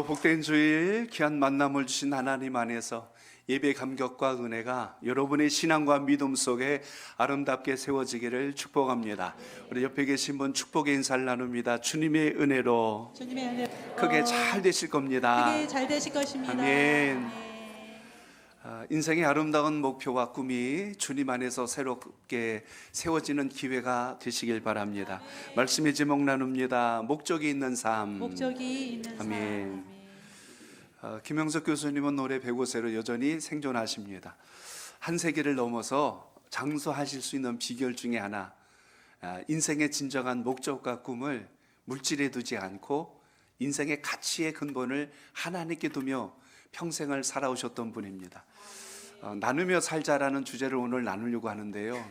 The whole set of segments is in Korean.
복된 주일 귀한 만남을 주신 하나님 안에서 예배 감격과 은혜가 여러분의 신앙과 믿음 속에 아름답게 세워지기를 축복합니다. 우리 옆에 계신 분 축복의 인사를 나눕니다. 주님의 은혜로 크게 잘 되실 겁니다. 크게 잘 되실 것입니다. 아멘. 인생의 아름다운 목표와 꿈이 주님 안에서 새롭게 세워지는 기회가 되시길 바랍니다. 말씀의 제목 나눕니다. 목적이 있는 삶. 목적이 있는 아멘. 삶. 김영석 교수님은 노래 105세로 여전히 생존하십니다. 한 세기를 넘어서 장수하실 수 있는 비결 중에 하나, 인생의 진정한 목적과 꿈을 물질에 두지 않고 인생의 가치의 근본을 하나님께 두며 평생을 살아오셨던 분입니다. 나누며 살자라는 주제를 오늘 나누려고 하는데요.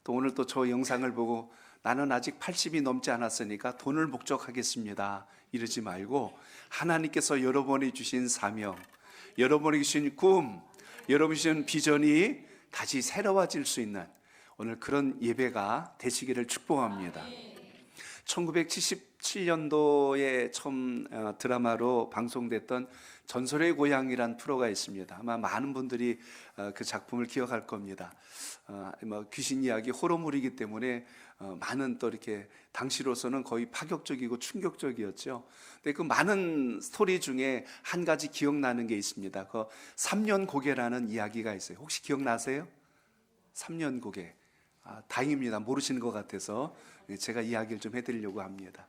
또 오늘 또 저 영상을 보고 나는 아직 80이 넘지 않았으니까 돈을 목적하겠습니다 이러지 말고, 하나님께서 여러분이 주신 사명, 여러분이 주신 꿈, 여러분이 주신 비전이 다시 새로워질 수 있는 오늘 그런 예배가 되시기를 축복합니다. 1977년도에 처음 드라마로 방송됐던 전설의 고향이란 프로가 있습니다. 아마 많은 분들이 그 작품을 기억할 겁니다. 귀신 이야기, 호러물이기 때문에 많은 또 이렇게 당시로서는 거의 파격적이고 충격적이었죠. 근데 그 많은 스토리 중에 한 가지 기억나는 게 있습니다. 그 3년 고개라는 이야기가 있어요. 혹시 기억나세요? 3년 고개. 다행입니다. 모르시는 것 같아서 제가 이야기를 좀 해드리려고 합니다.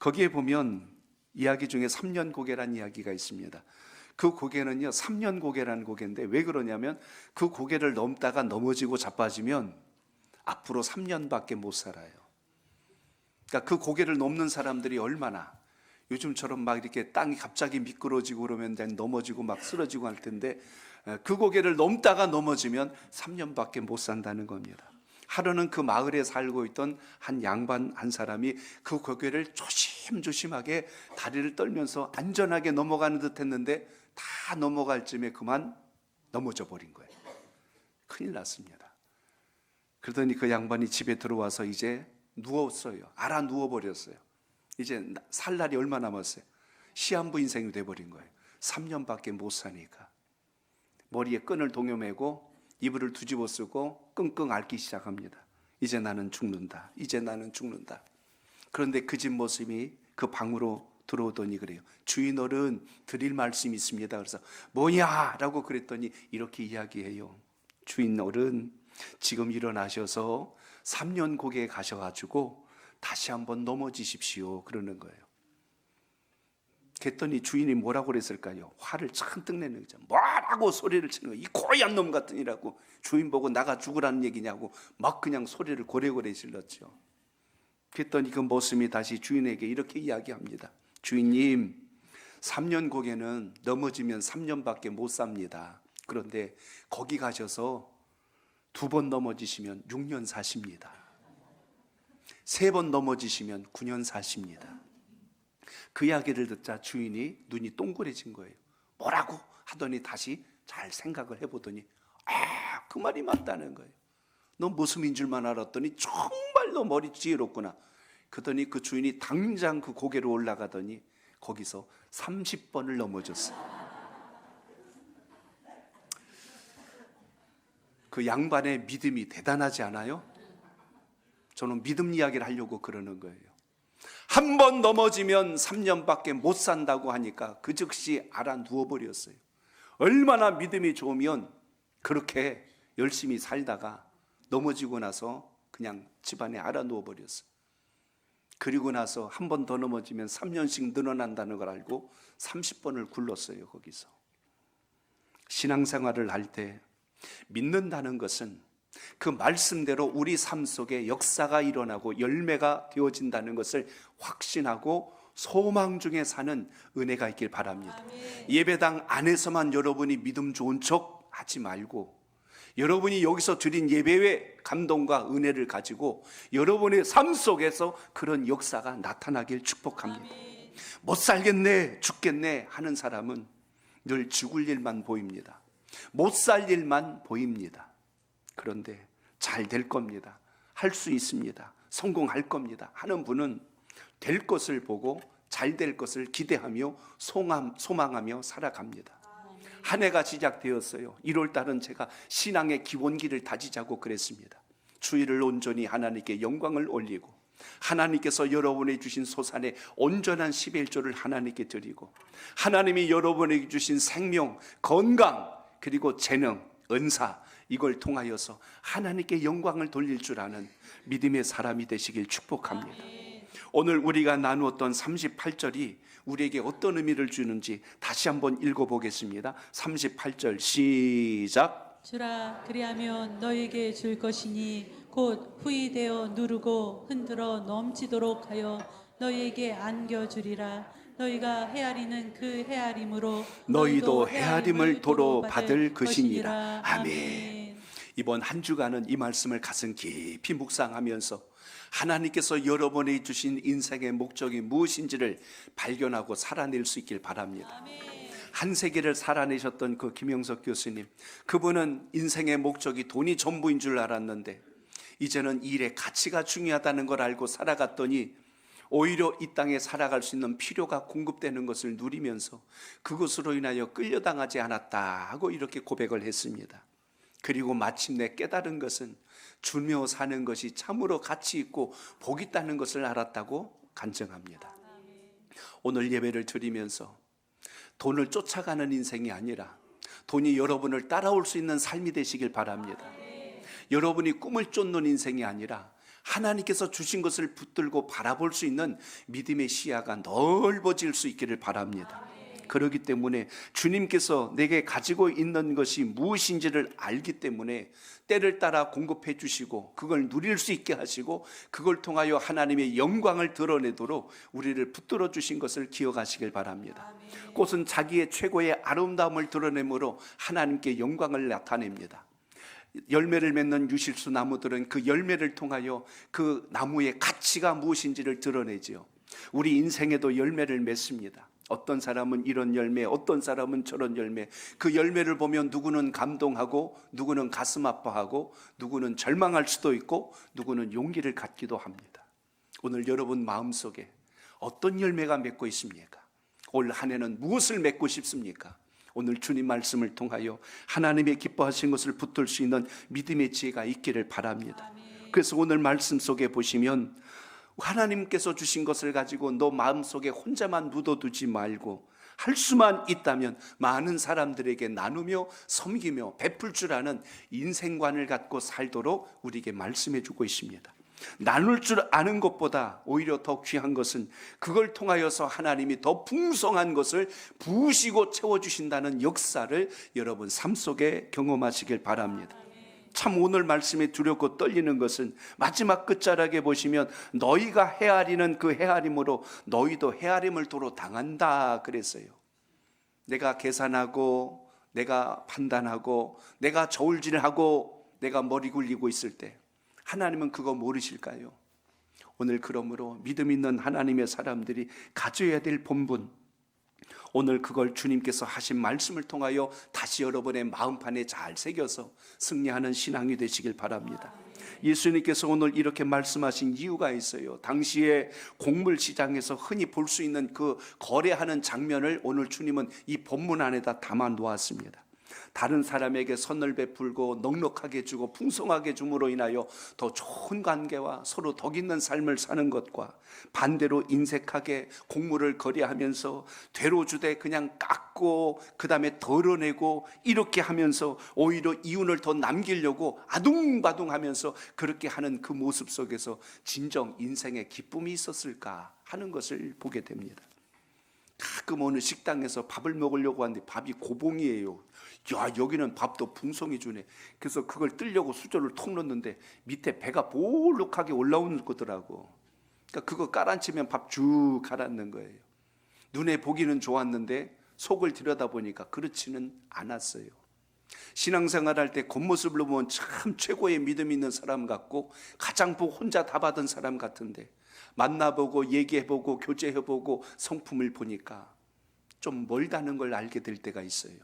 거기에 보면 이야기 중에 3년 고개라는 이야기가 있습니다. 그 고개는요, 3년 고개라는 고개인데 왜 그러냐면 그 고개를 넘다가 넘어지고 자빠지면 앞으로 3년밖에 못 살아요. 그러니까 그 고개를 넘는 사람들이 얼마나, 요즘처럼 막 이렇게 땅이 갑자기 미끄러지고 그러면 그냥 넘어지고 막 쓰러지고 할 텐데, 그 고개를 넘다가 넘어지면 3년밖에 못 산다는 겁니다. 하루는 그 마을에 살고 있던 한 양반 한 사람이 그 고개를 조심조심하게 다리를 떨면서 안전하게 넘어가는 듯 했는데 다 넘어갈 쯤에 그만 넘어져 버린 거예요. 큰일 났습니다. 그러더니 그 양반이 집에 들어와서 이제 누웠어요. 알아 누워버렸어요. 이제 살 날이 얼마 남았어요? 시한부 인생이 돼버린 거예요. 3년밖에 못 사니까 머리에 끈을 동여매고 이불을 뒤집어 쓰고 끙끙 앓기 시작합니다. 이제 나는 죽는다. 이제 나는 죽는다. 그런데 그 집 모습이 그 방으로 들어오더니 그래요. 주인 어른 드릴 말씀이 있습니다. 그래서 뭐냐? 라고 그랬더니 이렇게 이야기해요. 주인 어른 지금 일어나셔서 3년 고개에 가셔가지고 다시 한번 넘어지십시오. 그러는 거예요. 그랬더니 주인이 뭐라고 그랬을까요? 화를 잔뜩 내는 거죠. 뭐라고 소리를 치는 거예요. 이 고얀 놈 같으니라고. 주인 보고 나가 죽으라는 얘기냐고 막 그냥 소리를 고래고래 질렀죠. 그랬더니 그 모습이 다시 주인에게 이렇게 이야기합니다. 주인님, 3년 고개는 넘어지면 3년밖에 못 삽니다. 그런데 거기 가셔서 2번 넘어지시면 6년 사십니다. 3번 넘어지시면 9년 사십니다. 그 이야기를 듣자 주인이 눈이 동그래진 거예요. 뭐라고 하더니 다시 잘 생각을 해보더니 그 말이 맞다는 거예요. 너 모습인 줄만 알았더니 정말로 머리 지혜롭구나. 그러더니 그 주인이 당장 그 고개로 올라가더니 거기서 30번을 넘어졌어요. 그 양반의 믿음이 대단하지 않아요? 저는 믿음 이야기를 하려고 그러는 거예요. 한 번 넘어지면 3년밖에 못 산다고 하니까 그 즉시 알아 누워버렸어요. 얼마나 믿음이 좋으면 그렇게 열심히 살다가 넘어지고 나서 그냥 집안에 알아 누워버렸어요. 그리고 나서 한 번 더 넘어지면 3년씩 늘어난다는 걸 알고 30번을 굴렀어요. 거기서. 신앙생활을 할 때 믿는다는 것은 그 말씀대로 우리 삶 속에 역사가 일어나고 열매가 되어진다는 것을 확신하고 소망 중에 사는 은혜가 있길 바랍니다. 아멘. 예배당 안에서만 여러분이 믿음 좋은 척 하지 말고 여러분이 여기서 드린 예배의 감동과 은혜를 가지고 여러분의 삶 속에서 그런 역사가 나타나길 축복합니다. 아멘. 못 살겠네, 죽겠네 하는 사람은 늘 죽을 일만 보입니다. 못 살 일만 보입니다. 그런데 잘 될 겁니다. 할 수 있습니다. 성공할 겁니다 하는 분은 될 것을 보고 잘 될 것을 기대하며 소망하며 살아갑니다. 한 해가 시작되었어요. 1월 달은 제가 신앙의 기본기를 다지자고 그랬습니다. 주일을 온전히 하나님께 영광을 올리고 하나님께서 여러분에게 주신 소산의 온전한 11조를 하나님께 드리고 하나님이 여러분에게 주신 생명, 건강, 그리고 재능, 은사, 이걸 통하여서 하나님께 영광을 돌릴 줄 아는 믿음의 사람이 되시길 축복합니다. 오늘 우리가 나누었던 38절이 우리에게 어떤 의미를 주는지 다시 한번 읽어보겠습니다. 38절 시작. 주라 그리하면 너에게 줄 것이니 곧 후이되어 누르고 흔들어 넘치도록 하여 너희에게 안겨주리라. 너희가 헤아리는 그 헤아림으로 너희도 헤아림을 도로 받을 것이니라. 아멘. 아멘. 이번 한 주간은 이 말씀을 가슴 깊이 묵상하면서 하나님께서 여러분에게 주신 인생의 목적이 무엇인지를 발견하고 살아낼 수 있길 바랍니다. 한 세기를 살아내셨던 그 김영석 교수님, 그분은 인생의 목적이 돈이 전부인 줄 알았는데 이제는 일의 가치가 중요하다는 걸 알고 살아갔더니 오히려 이 땅에 살아갈 수 있는 필요가 공급되는 것을 누리면서 그것으로 인하여 끌려당하지 않았다 하고 이렇게 고백을 했습니다. 그리고 마침내 깨달은 것은 주며 사는 것이 참으로 가치 있고 복 있다는 것을 알았다고 간증합니다. 오늘 예배를 드리면서 돈을 쫓아가는 인생이 아니라 돈이 여러분을 따라올 수 있는 삶이 되시길 바랍니다. 여러분이 꿈을 쫓는 인생이 아니라 하나님께서 주신 것을 붙들고 바라볼 수 있는 믿음의 시야가 넓어질 수 있기를 바랍니다. 그렇기 때문에 주님께서 내게 가지고 있는 것이 무엇인지를 알기 때문에 때를 따라 공급해 주시고 그걸 누릴 수 있게 하시고 그걸 통하여 하나님의 영광을 드러내도록 우리를 붙들어 주신 것을 기억하시길 바랍니다. 꽃은 자기의 최고의 아름다움을 드러내므로 하나님께 영광을 나타냅니다. 열매를 맺는 유실수 나무들은 그 열매를 통하여 그 나무의 가치가 무엇인지를 드러내지요. 우리 인생에도 열매를 맺습니다. 어떤 사람은 이런 열매, 어떤 사람은 저런 열매. 그 열매를 보면 누구는 감동하고 누구는 가슴 아파하고 누구는 절망할 수도 있고 누구는 용기를 갖기도 합니다. 오늘 여러분 마음속에 어떤 열매가 맺고 있습니까? 올 한 해는 무엇을 맺고 싶습니까? 오늘 주님 말씀을 통하여 하나님의 기뻐하신 것을 붙들 수 있는 믿음의 지혜가 있기를 바랍니다. 그래서 오늘 말씀 속에 보시면 하나님께서 주신 것을 가지고 너 마음속에 혼자만 묻어두지 말고 할 수만 있다면 많은 사람들에게 나누며 섬기며 베풀 줄 아는 인생관을 갖고 살도록 우리에게 말씀해 주고 있습니다. 나눌 줄 아는 것보다 오히려 더 귀한 것은 그걸 통하여서 하나님이 더 풍성한 것을 부으시고 채워주신다는 역사를 여러분 삶 속에 경험하시길 바랍니다. 참 오늘 말씀에 두렵고 떨리는 것은 마지막 끝자락에 보시면 너희가 헤아리는 그 헤아림으로 너희도 헤아림을 도로 당한다 그랬어요. 내가 계산하고 내가 판단하고 내가 저울질하고 내가 머리 굴리고 있을 때 하나님은 그거 모르실까요? 오늘 그러므로 믿음 있는 하나님의 사람들이 가져야 될 본분, 오늘 그걸 주님께서 하신 말씀을 통하여 다시 여러분의 마음판에 잘 새겨서 승리하는 신앙이 되시길 바랍니다. 예수님께서 오늘 이렇게 말씀하신 이유가 있어요. 당시에 곡물 시장에서 흔히 볼 수 있는 그 거래하는 장면을 오늘 주님은 이 본문 안에다 담아 놓았습니다. 다른 사람에게 선을 베풀고 넉넉하게 주고 풍성하게 줌으로 인하여 더 좋은 관계와 서로 덕 있는 삶을 사는 것과 반대로 인색하게 곡물을 거래하면서 되로 주되 그냥 깎고 그 다음에 덜어내고 이렇게 하면서 오히려 이윤을 더 남기려고 아둥바둥하면서 그렇게 하는 그 모습 속에서 진정 인생의 기쁨이 있었을까 하는 것을 보게 됩니다. 가끔 어느 식당에서 밥을 먹으려고 하는데 밥이 고봉이에요. 야, 여기는 밥도 풍성히 주네. 그래서 그걸 뜨려고 수저를 톡 넣는데 밑에 배가 볼록하게 올라오는 거더라고. 그러니까 그거 깔아앉히면 밥 쭉 갈았는 거예요. 눈에 보기는 좋았는데 속을 들여다보니까 그렇지는 않았어요. 신앙생활할 때 겉모습을 보면 참 최고의 믿음 있는 사람 같고 가장 혼자 다 받은 사람 같은데 만나보고 얘기해보고 교제해보고 성품을 보니까 좀 멀다는 걸 알게 될 때가 있어요.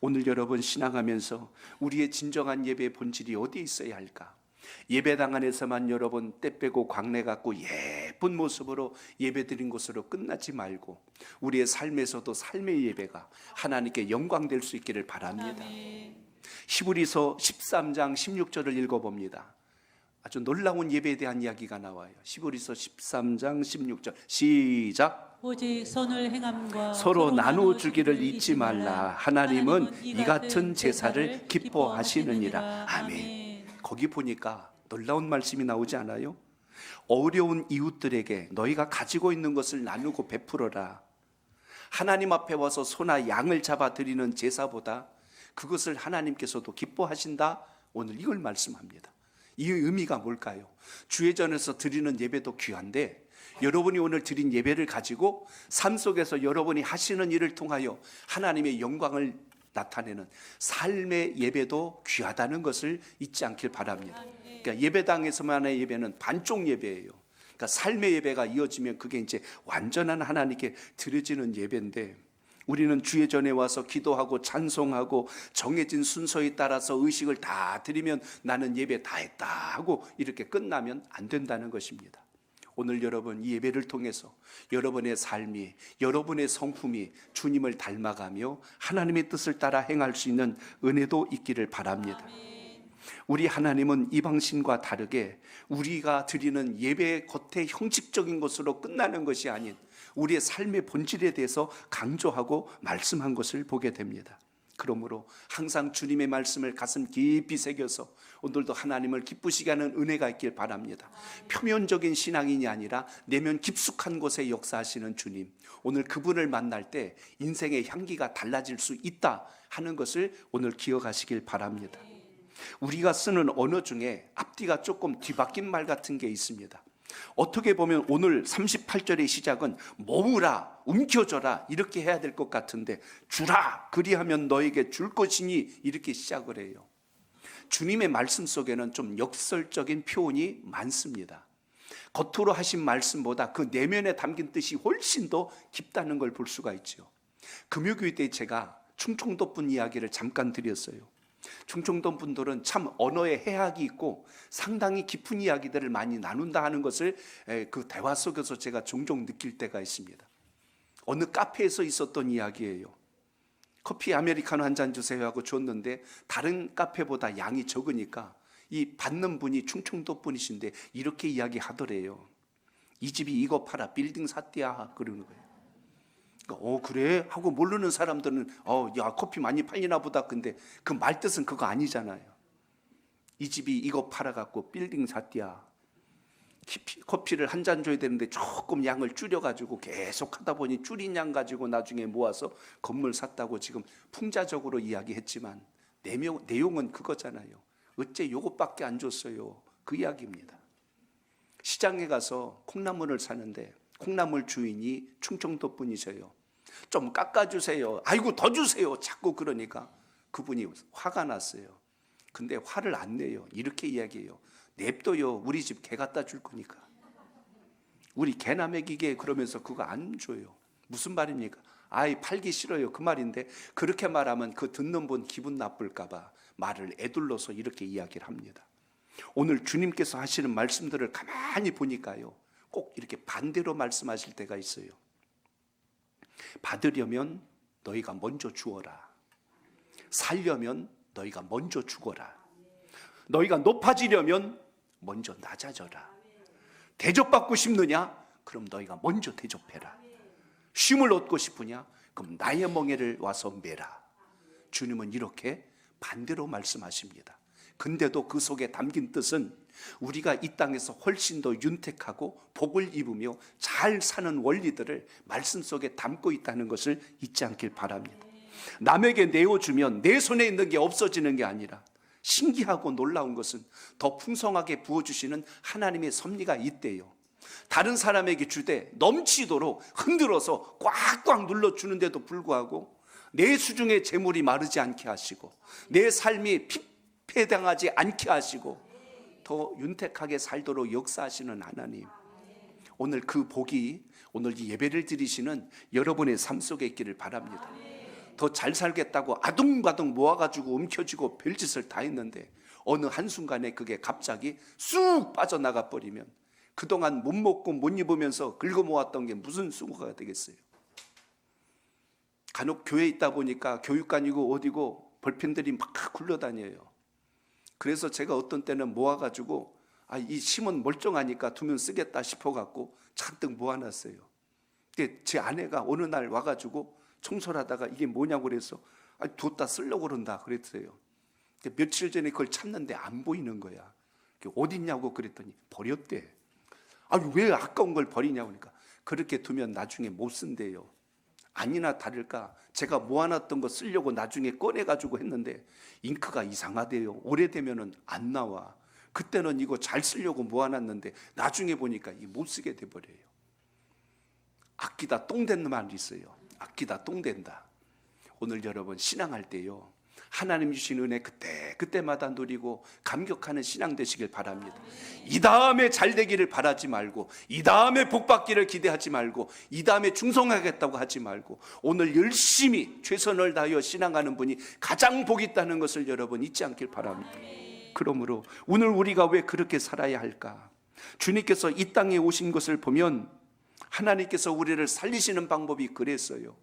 오늘 여러분 신앙하면서 우리의 진정한 예배의 본질이 어디에 있어야 할까? 예배당 안에서만 여러분 때 빼고 광내 갖고 예쁜 모습으로 예배드린 것으로 끝나지 말고 우리의 삶에서도 삶의 예배가 하나님께 영광될 수 있기를 바랍니다. 아멘. 히브리서 13장 16절을 읽어봅니다. 아주 놀라운 예배에 대한 이야기가 나와요. 히브리서 13장 16절 시작. 오직 선을 행함과 서로 나눠주기를 잊지 말라. 하나님은 이 같은 제사를 기뻐하시느니라. 아멘. 거기 보니까 놀라운 말씀이 나오지 않아요? 어려운 이웃들에게 너희가 가지고 있는 것을 나누고 베풀어라. 하나님 앞에 와서 소나 양을 잡아 드리는 제사보다 그것을 하나님께서도 기뻐하신다. 오늘 이걸 말씀합니다. 이 의미가 뭘까요? 주회전에서 드리는 예배도 귀한데 여러분이 오늘 드린 예배를 가지고 삶 속에서 여러분이 하시는 일을 통하여 하나님의 영광을 나타내는 삶의 예배도 귀하다는 것을 잊지 않길 바랍니다. 그러니까 예배당에서만의 예배는 반쪽 예배예요. 그러니까 삶의 예배가 이어지면 그게 이제 완전한 하나님께 드려지는 예배인데 우리는 주의 전에 와서 기도하고 찬송하고 정해진 순서에 따라서 의식을 다 드리면 나는 예배 다 했다 하고 이렇게 끝나면 안 된다는 것입니다. 오늘 여러분 이 예배를 통해서 여러분의 삶이 여러분의 성품이 주님을 닮아가며 하나님의 뜻을 따라 행할 수 있는 은혜도 있기를 바랍니다. 우리 하나님은 이방신과 다르게 우리가 드리는 예배의 겉에 형식적인 것으로 끝나는 것이 아닌 우리의 삶의 본질에 대해서 강조하고 말씀한 것을 보게 됩니다. 그러므로 항상 주님의 말씀을 가슴 깊이 새겨서 오늘도 하나님을 기쁘시게 하는 은혜가 있길 바랍니다. 표면적인 신앙인이 아니라 내면 깊숙한 곳에 역사하시는 주님, 오늘 그분을 만날 때 인생의 향기가 달라질 수 있다 하는 것을 오늘 기억하시길 바랍니다. 우리가 쓰는 언어 중에 앞뒤가 조금 뒤바뀐 말 같은 게 있습니다. 어떻게 보면 오늘 38절의 시작은 모으라, 움켜줘라 이렇게 해야 될 것 같은데 주라 그리하면 너에게 줄 것이니 이렇게 시작을 해요. 주님의 말씀 속에는 좀 역설적인 표현이 많습니다. 겉으로 하신 말씀보다 그 내면에 담긴 뜻이 훨씬 더 깊다는 걸 볼 수가 있죠. 금요교회 때 제가 충청도 분 이야기를 잠깐 드렸어요. 충청도 분들은 참 언어에 해학이 있고 상당히 깊은 이야기들을 많이 나눈다 하는 것을 그 대화 속에서 제가 종종 느낄 때가 있습니다. 어느 카페에서 있었던 이야기예요. 커피 아메리카노 한 잔 주세요 하고 줬는데 다른 카페보다 양이 적으니까 이 받는 분이 충청도 분이신데 이렇게 이야기하더래요. 이 집이 이거 팔아 빌딩 샀디야 그러는 거예요. 그래? 하고 모르는 사람들은 야 커피 많이 팔리나 보다. 근데 그 말뜻은 그거 아니잖아요. 이 집이 이거 팔아갖고 빌딩 샀디야. 커피를 한 잔 줘야 되는데 조금 양을 줄여가지고 계속 하다 보니 줄인 양 가지고 나중에 모아서 건물 샀다고 지금 풍자적으로 이야기했지만 내용은 그거잖아요. 어째 요것밖에 안 줬어요. 그 이야기입니다. 시장에 가서 콩나물을 사는데 콩나물 주인이 충청도 분이셔요. 좀 깎아주세요. 아이고 더 주세요. 자꾸 그러니까 그분이 화가 났어요. 근데 화를 안 내요. 이렇게 이야기해요. 냅둬요. 우리 집 개 갖다 줄 거니까. 우리 개나 먹이게 그러면서 그거 안 줘요. 무슨 말입니까? 아이 팔기 싫어요. 그 말인데 그렇게 말하면 그 듣는 분 기분 나쁠까 봐 말을 에둘러서 이렇게 이야기를 합니다. 오늘 주님께서 하시는 말씀들을 가만히 보니까요. 꼭 이렇게 반대로 말씀하실 때가 있어요. 받으려면 너희가 먼저 주어라. 살려면 너희가 먼저 죽어라. 너희가 높아지려면 먼저 낮아져라. 대접받고 싶느냐? 그럼 너희가 먼저 대접해라. 쉼을 얻고 싶으냐? 그럼 나의 멍에를 와서 매라. 주님은 이렇게 반대로 말씀하십니다. 근데도 그 속에 담긴 뜻은 우리가 이 땅에서 훨씬 더 윤택하고 복을 입으며 잘 사는 원리들을 말씀 속에 담고 있다는 것을 잊지 않길 바랍니다. 남에게 내어주면 내 손에 있는 게 없어지는 게 아니라 신기하고 놀라운 것은 더 풍성하게 부어주시는 하나님의 섭리가 있대요. 다른 사람에게 주되 넘치도록 흔들어서 꽉꽉 눌러주는데도 불구하고 내 수중에 재물이 마르지 않게 하시고 내 삶이 피폐당하지 않게 하시고 더 윤택하게 살도록 역사하시는 하나님, 오늘 그 복이 오늘 이 예배를 드리시는 여러분의 삶 속에 있기를 바랍니다. 더 잘 살겠다고 아둥바둥 모아가지고 움켜쥐고 별짓을 다 했는데 어느 한순간에 그게 갑자기 쑥 빠져나가 버리면 그동안 못 먹고 못 입으면서 긁어모았던 게 무슨 수고가 되겠어요. 간혹 교회에 있다 보니까 교육관이고 어디고 벌편들이 막 굴러다녀요. 그래서 제가 어떤 때는 모아가지고 이 심은 멀쩡하니까 두면 쓰겠다 싶어갖고 잔뜩 모아놨어요. 근데 제 아내가 어느 날 와가지고 청소를 하다가 이게 뭐냐고 그래서 뒀다 쓰려고 그런다 그랬어요. 근데 며칠 전에 그걸 찾는데 안 보이는 거야. 어딨냐고 그랬더니 버렸대. 왜 아까운 걸 버리냐고 하니까 그렇게 두면 나중에 못 쓴대요. 아니나 다를까 제가 모아놨던 거 쓰려고 나중에 꺼내가지고 했는데 잉크가 이상하대요. 오래되면은 안 나와. 그때는 이거 잘 쓰려고 모아놨는데 나중에 보니까 이 못 쓰게 돼버려요. 아끼다 똥 된다는 말이 있어요. 아끼다 똥 된다. 오늘 여러분 신앙할 때요, 하나님 주신 은혜 그때마다 누리고 감격하는 신앙 되시길 바랍니다. 이 다음에 잘 되기를 바라지 말고, 이 다음에 복 받기를 기대하지 말고, 이 다음에 충성하겠다고 하지 말고, 오늘 열심히 최선을 다하여 신앙하는 분이 가장 복 있다는 것을 여러분 잊지 않길 바랍니다. 그러므로 오늘 우리가 왜 그렇게 살아야 할까? 주님께서 이 땅에 오신 것을 보면 하나님께서 우리를 살리시는 방법이 그랬어요.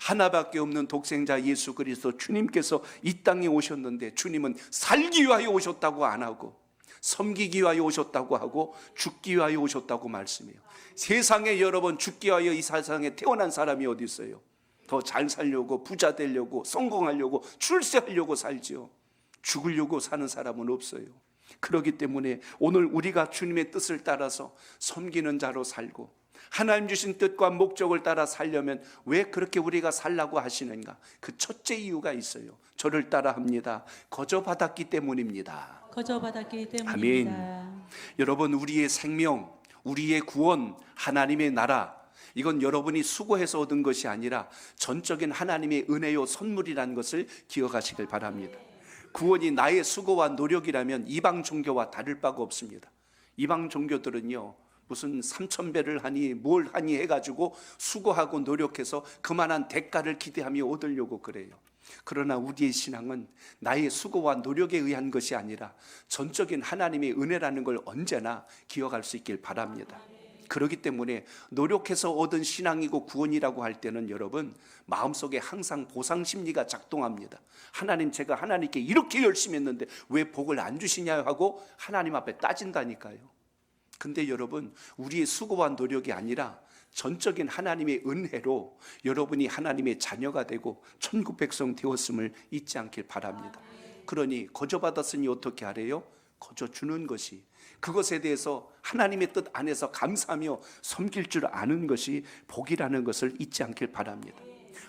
하나밖에 없는 독생자 예수 그리스도 주님께서 이 땅에 오셨는데, 주님은 살기 위하여 오셨다고 안 하고 섬기기 위하여 오셨다고 하고 죽기 위하여 오셨다고 말씀해요. 세상에 여러분 죽기 위하여 이 세상에 태어난 사람이 어디 있어요? 더 잘 살려고, 부자 되려고, 성공하려고, 출세하려고 살지요. 죽으려고 사는 사람은 없어요. 그렇기 때문에 오늘 우리가 주님의 뜻을 따라서 섬기는 자로 살고 하나님 주신 뜻과 목적을 따라 살려면 왜 그렇게 우리가 살라고 하시는가? 그 첫째 이유가 있어요. 저를 따라 합니다. 거저받았기 때문입니다. 거저받았기 때문입니다. 아멘. 여러분, 우리의 생명, 우리의 구원, 하나님의 나라, 이건 여러분이 수고해서 얻은 것이 아니라 전적인 하나님의 은혜요 선물이라는 것을 기억하시길 바랍니다. 구원이 나의 수고와 노력이라면 이방 종교와 다를 바가 없습니다. 이방 종교들은요, 무슨 3,000배를 하니 뭘 하니 해가지고 수고하고 노력해서 그만한 대가를 기대하며 얻으려고 그래요. 그러나 우리의 신앙은 나의 수고와 노력에 의한 것이 아니라 전적인 하나님의 은혜라는 걸 언제나 기억할 수 있길 바랍니다. 그렇기 때문에 노력해서 얻은 신앙이고 구원이라고 할 때는 여러분 마음속에 항상 보상 심리가 작동합니다. 하나님, 제가 하나님께 이렇게 열심히 했는데 왜 복을 안 주시냐 하고 하나님 앞에 따진다니까요. 근데 여러분, 우리의 수고와 노력이 아니라 전적인 하나님의 은혜로 여러분이 하나님의 자녀가 되고 천국 백성 되었음을 잊지 않길 바랍니다. 그러니 거저받았으니 어떻게 하래요? 거저 주는 것이, 그것에 대해서 하나님의 뜻 안에서 감사하며 섬길 줄 아는 것이 복이라는 것을 잊지 않길 바랍니다.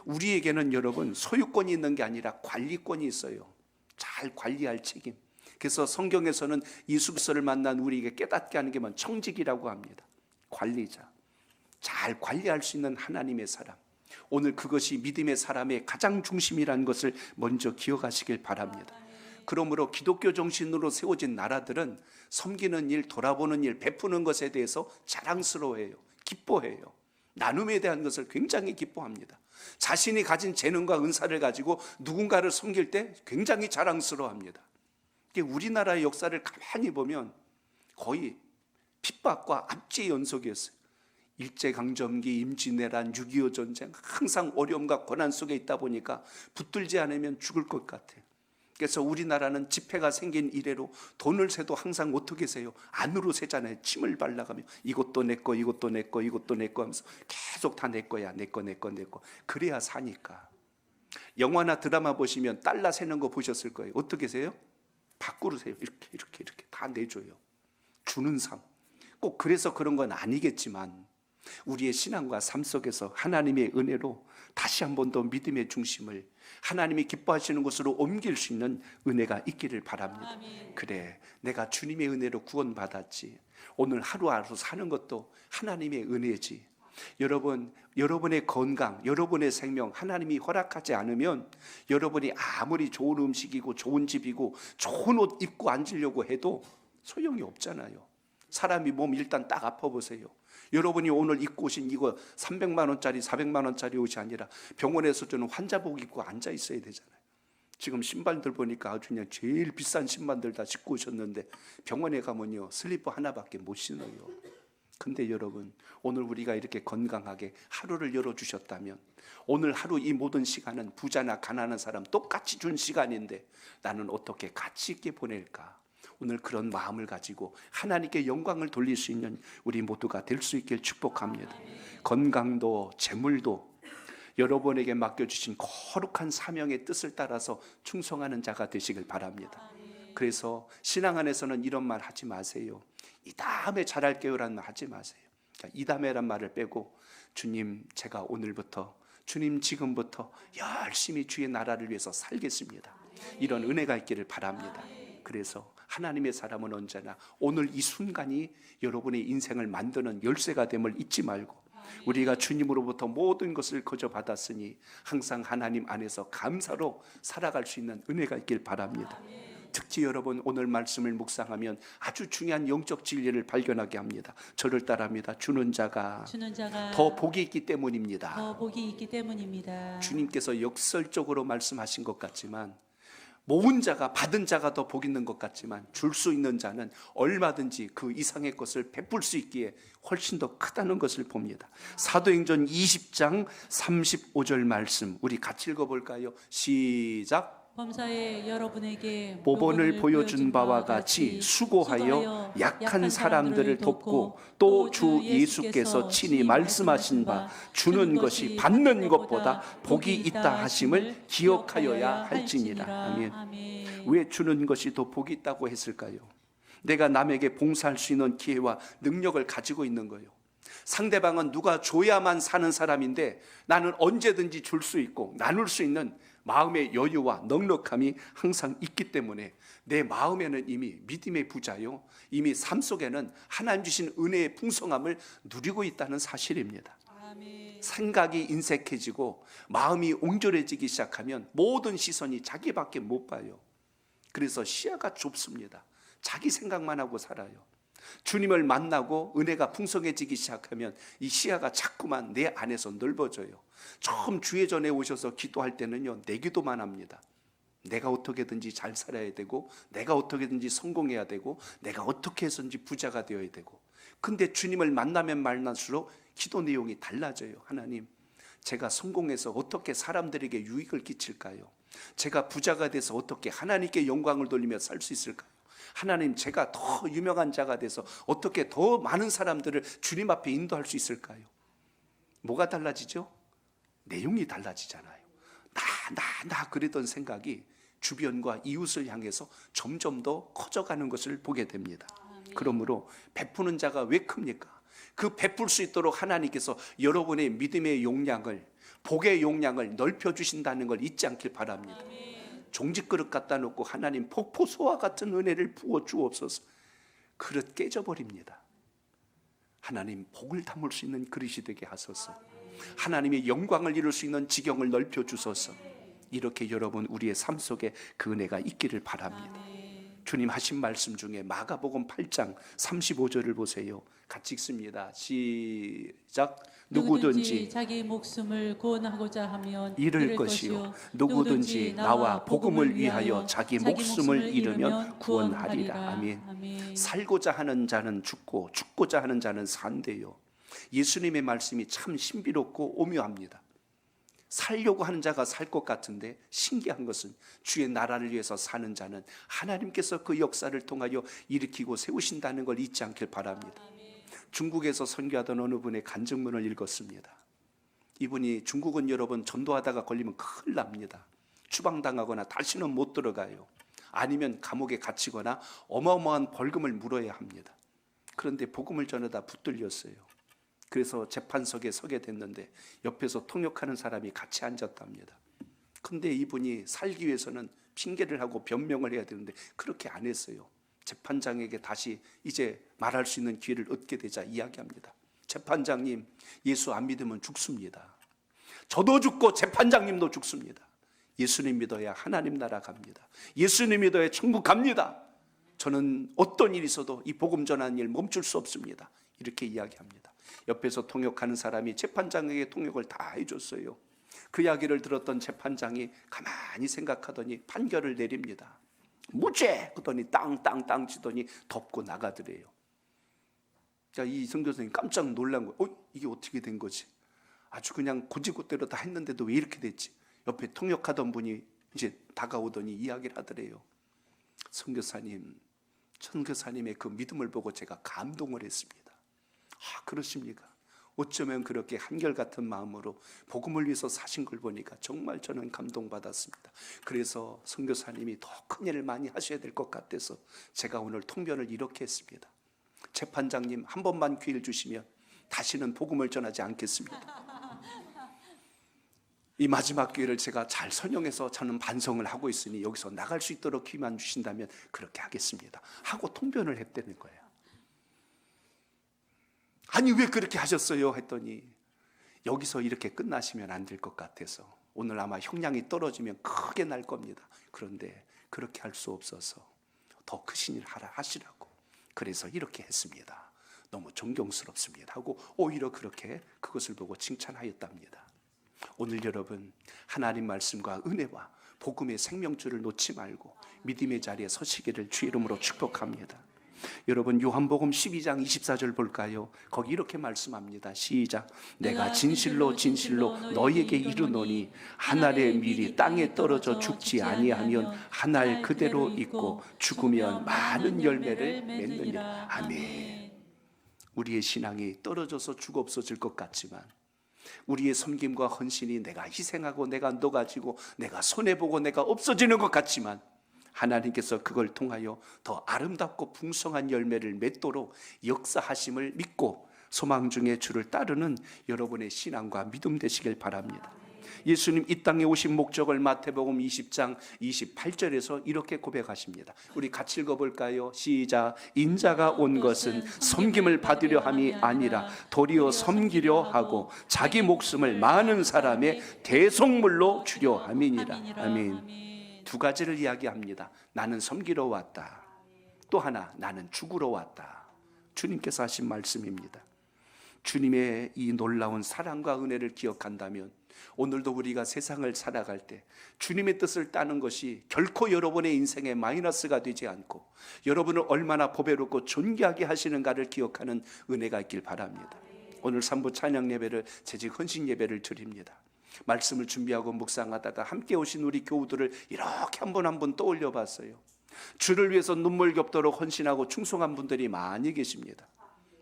우리에게는 여러분 소유권이 있는 게 아니라 관리권이 있어요. 잘 관리할 책임. 그래서 성경에서는 이수비서를 만난 우리에게 깨닫게 하는 게 뭐 청직이라고 합니다. 관리자, 잘 관리할 수 있는 하나님의 사람. 오늘 그것이 믿음의 사람의 가장 중심이라는 것을 먼저 기억하시길 바랍니다. 그러므로 기독교 정신으로 세워진 나라들은 섬기는 일, 돌아보는 일, 베푸는 것에 대해서 자랑스러워해요. 기뻐해요. 나눔에 대한 것을 굉장히 기뻐합니다. 자신이 가진 재능과 은사를 가지고 누군가를 섬길 때 굉장히 자랑스러워합니다. 우리나라의 역사를 가만히 보면 거의 핍박과 압제의 연속이었어요. 일제강점기, 임진왜란, 6.25 전쟁, 항상 어려움과 고난 속에 있다 보니까 붙들지 않으면 죽을 것 같아요. 그래서 우리나라는 집회가 생긴 이래로 돈을 세도 항상 어떻게 세요? 안으로 세잖아요. 침을 발라가며 이것도 내 거, 이것도 내 거, 이것도 내 거 하면서 계속 다 내 거야, 내 거, 내 거, 내 거. 그래야 사니까. 영화나 드라마 보시면 달러 세는 거 보셨을 거예요. 어떻게 세요? 밖으로 세요. 이렇게 다 내줘요. 주는 삶. 꼭 그래서 그런 건 아니겠지만 우리의 신앙과 삶 속에서 하나님의 은혜로 다시 한 번 더 믿음의 중심을 하나님이 기뻐하시는 곳으로 옮길 수 있는 은혜가 있기를 바랍니다. 아멘. 그래, 내가 주님의 은혜로 구원받았지. 오늘 하루하루 사는 것도 하나님의 은혜지. 여러분, 여러분의 건강, 여러분의 생명 하나님이 허락하지 않으면 여러분이 아무리 좋은 음식이고 좋은 집이고 좋은 옷 입고 앉으려고 해도 소용이 없잖아요. 사람이 몸 일단 딱 아파보세요. 여러분이 오늘 입고 오신 이거 300만 원짜리 400만 원짜리 옷이 아니라 병원에서 주는 환자복 입고 앉아 있어야 되잖아요. 지금 신발들 보니까 아주 그냥 제일 비싼 신발들 다 신고 오셨는데 병원에 가면요 슬리퍼 하나밖에 못 신어요. 근데 여러분, 오늘 우리가 이렇게 건강하게 하루를 열어주셨다면, 오늘 하루 이 모든 시간은 부자나 가난한 사람 똑같이 준 시간인데 나는 어떻게 가치 있게 보낼까? 오늘 그런 마음을 가지고 하나님께 영광을 돌릴 수 있는 우리 모두가 될 수 있길 축복합니다. 건강도 재물도 여러분에게 맡겨주신 거룩한 사명의 뜻을 따라서 충성하는 자가 되시길 바랍니다. 그래서 신앙 안에서는 이런 말 하지 마세요. 이 다음에 잘할게요라는 말 하지 마세요. 이 다음에란 말을 빼고, 주님 제가 오늘부터, 주님 지금부터 열심히 주의 나라를 위해서 살겠습니다, 이런 은혜가 있기를 바랍니다. 그래서 하나님의 사람은 언제나 오늘 이 순간이 여러분의 인생을 만드는 열쇠가 됨을 잊지 말고, 우리가 주님으로부터 모든 것을 거저 받았으니 항상 하나님 안에서 감사로 살아갈 수 있는 은혜가 있길 바랍니다. 특히 여러분, 오늘 말씀을 묵상하면 아주 중요한 영적 진리를 발견하게 합니다. 저를 따라합니다. 주는 자가 더 복이 있기 때문입니다. 더 복이 있기 때문입니다. 주님께서 역설적으로 말씀하신 것 같지만, 모은 자가, 받은 자가 더 복 있는 것 같지만, 줄 수 있는 자는 얼마든지 그 이상의 것을 베풀 수 있기에 훨씬 더 크다는 것을 봅니다. 사도행전 20장 35절 말씀 우리 같이 읽어볼까요? 시작. 범사에 여러분에게 모본을 보여준 바와 같이 수고하여 약한 사람들을 돕고, 또 주 예수께서 친히 말씀하신 바 주는 것이 받는 것보다 복이 있다 하심을 기억하여야 할지니라. 아멘. 왜 주는 것이 더 복이 있다고 했을까요? 내가 남에게 봉사할 수 있는 기회와 능력을 가지고 있는 거예요. 상대방은 누가 줘야만 사는 사람인데 나는 언제든지 줄 수 있고 나눌 수 있는 마음의 여유와 넉넉함이 항상 있기 때문에 내 마음에는 이미 믿음의 부자요, 이미 삶 속에는 하나님 주신 은혜의 풍성함을 누리고 있다는 사실입니다. 생각이 인색해지고 마음이 옹졸해지기 시작하면 모든 시선이 자기밖에 못 봐요. 그래서 시야가 좁습니다. 자기 생각만 하고 살아요. 주님을 만나고 은혜가 풍성해지기 시작하면 이 시야가 자꾸만 내 안에서 넓어져요. 처음 주의 전에 오셔서 기도할 때는요, 내 기도만 합니다. 내가 어떻게든지 잘 살아야 되고, 내가 어떻게든지 성공해야 되고, 내가 어떻게 해서든지 부자가 되어야 되고. 근데 주님을 만나면 만날수록 기도 내용이 달라져요. 하나님, 제가 성공해서 어떻게 사람들에게 유익을 끼칠까요? 제가 부자가 돼서 어떻게 하나님께 영광을 돌리며 살 수 있을까요? 하나님, 제가 더 유명한 자가 돼서 어떻게 더 많은 사람들을 주님 앞에 인도할 수 있을까요? 뭐가 달라지죠? 내용이 달라지잖아요. 나 그랬던 생각이 주변과 이웃을 향해서 점점 더 커져가는 것을 보게 됩니다. 그러므로 베푸는 자가 왜 큽니까? 그 베풀 수 있도록 하나님께서 여러분의 믿음의 용량을, 복의 용량을 넓혀주신다는 걸 잊지 않길 바랍니다. 종지그릇 갖다 놓고 하나님 폭포수와 같은 은혜를 부어 주옵소서. 그릇 깨져버립니다. 하나님, 복을 담을 수 있는 그릇이 되게 하소서. 하나님의 영광을 이룰 수 있는 지경을 넓혀 주소서. 이렇게 여러분, 우리의 삶 속에 그 은혜가 있기를 바랍니다. 주님 하신 말씀 중에 마가복음 8장 35절을 보세요. 같이 읽습니다. 시작. 누구든지 자기 목숨을 구원하고자 하면 잃을 것이요, 누구든지 나와 복음을 위하여 자기 목숨을 잃으면 구원하리라. 아멘. 살고자 하는 자는 죽고 죽고자 하는 자는 산대요. 예수님의 말씀이 참 신비롭고 오묘합니다. 살려고 하는 자가 살 것 같은데 신기한 것은 주의 나라를 위해서 사는 자는 하나님께서 그 역사를 통하여 일으키고 세우신다는 걸 잊지 않길 바랍니다. 중국에서 선교하던 어느 분의 간증문을 읽었습니다. 이분이, 중국은 여러분 전도하다가 걸리면 큰일 납니다. 추방당하거나 다시는 못 들어가요. 아니면 감옥에 갇히거나 어마어마한 벌금을 물어야 합니다. 그런데 복음을 전하다 붙들렸어요. 그래서 재판석에 서게 됐는데 옆에서 통역하는 사람이 같이 앉았답니다. 근데 이분이 살기 위해서는 핑계를 하고 변명을 해야 되는데 그렇게 안 했어요. 재판장에게 다시 이제 말할 수 있는 기회를 얻게 되자 이야기합니다. 재판장님, 예수 안 믿으면 죽습니다. 저도 죽고 재판장님도 죽습니다. 예수님 믿어야 하나님 나라 갑니다. 예수님 믿어야 천국 갑니다. 저는 어떤 일이 있어도 이 복음 전하는 일 멈출 수 없습니다. 이렇게 이야기합니다. 옆에서 통역하는 사람이 재판장에게 통역을 다 해줬어요. 그 이야기를 들었던 재판장이 가만히 생각하더니 판결을 내립니다. 무죄! 그러더니 땅땅땅 치더니 덮고 나가더래요. 자, 이 선교사님 깜짝 놀란 거예요. 이게 어떻게 된 거지? 아주 그냥 고지고대로 다 했는데도 왜 이렇게 됐지? 옆에 통역하던 분이 이제 다가오더니 이야기를 하더래요. 선교사님의 그 믿음을 보고 제가 감동을 했습니다. 아, 그러십니까? 어쩌면 그렇게 한결같은 마음으로 복음을 위해서 사신 걸 보니까 정말 저는 감동받았습니다. 그래서 선교사님이 더 큰 일을 많이 하셔야 될 것 같아서 제가 오늘 통변을 이렇게 했습니다. 재판장님, 한 번만 기회를 주시면 다시는 복음을 전하지 않겠습니다. 이 마지막 기회를 제가 잘 선용해서 저는 반성을 하고 있으니 여기서 나갈 수 있도록 기회만 주신다면 그렇게 하겠습니다 하고 통변을 했다는 거예요. 아니 왜 그렇게 하셨어요? 했더니 여기서 이렇게 끝나시면 안 될 것 같아서 오늘 아마 형량이 떨어지면 크게 날 겁니다. 그런데 그렇게 할 수 없어서 더 크신 일 하시라고 그래서 이렇게 했습니다. 너무 존경스럽습니다 하고 오히려 그렇게 그것을 보고 칭찬하였답니다. 오늘 여러분 하나님 말씀과 은혜와 복음의 생명줄을 놓지 말고 믿음의 자리에 서시기를 주의 이름으로 축복합니다. 여러분 요한복음 12장 24절 볼까요? 거기 이렇게 말씀합니다. 시작. 내가 진실로 진실로 너희에게 이르노니 한 알의 밀이 땅에 떨어져 죽지 아니하면 한 알 그대로 있고 죽으면 많은 열매를 맺느니라. 아멘. 우리의 신앙이 떨어져서 죽어 없어질 것 같지만 우리의 섬김과 헌신이 내가 희생하고 내가 녹아지고 내가 손해보고 내가 없어지는 것 같지만 하나님께서 그걸 통하여 더 아름답고 풍성한 열매를 맺도록 역사하심을 믿고 소망 중에 주를 따르는 여러분의 신앙과 믿음 되시길 바랍니다. 예수님 이 땅에 오신 목적을 마태복음 20장 28절에서 이렇게 고백하십니다. 우리 같이 읽어볼까요? 시작. 인자가 온 것은 섬김을 받으려 함이 아니라 도리어 섬기려 하고 자기 목숨을 많은 사람의 대속물로 주려 함이니라. 아멘. 두 가지를 이야기합니다. 나는 섬기러 왔다. 또 하나 나는 죽으러 왔다. 주님께서 하신 말씀입니다. 주님의 이 놀라운 사랑과 은혜를 기억한다면 오늘도 우리가 세상을 살아갈 때 주님의 뜻을 따는 것이 결코 여러분의 인생에 마이너스가 되지 않고 여러분을 얼마나 보배롭고 존귀하게 하시는가를 기억하는 은혜가 있길 바랍니다. 오늘 3부 찬양 예배를 재직 헌신 예배를 드립니다. 말씀을 준비하고 묵상하다가 함께 오신 우리 교우들을 이렇게 한 분 한 분 떠올려 봤어요. 주를 위해서 눈물 겹도록 헌신하고 충성한 분들이 많이 계십니다.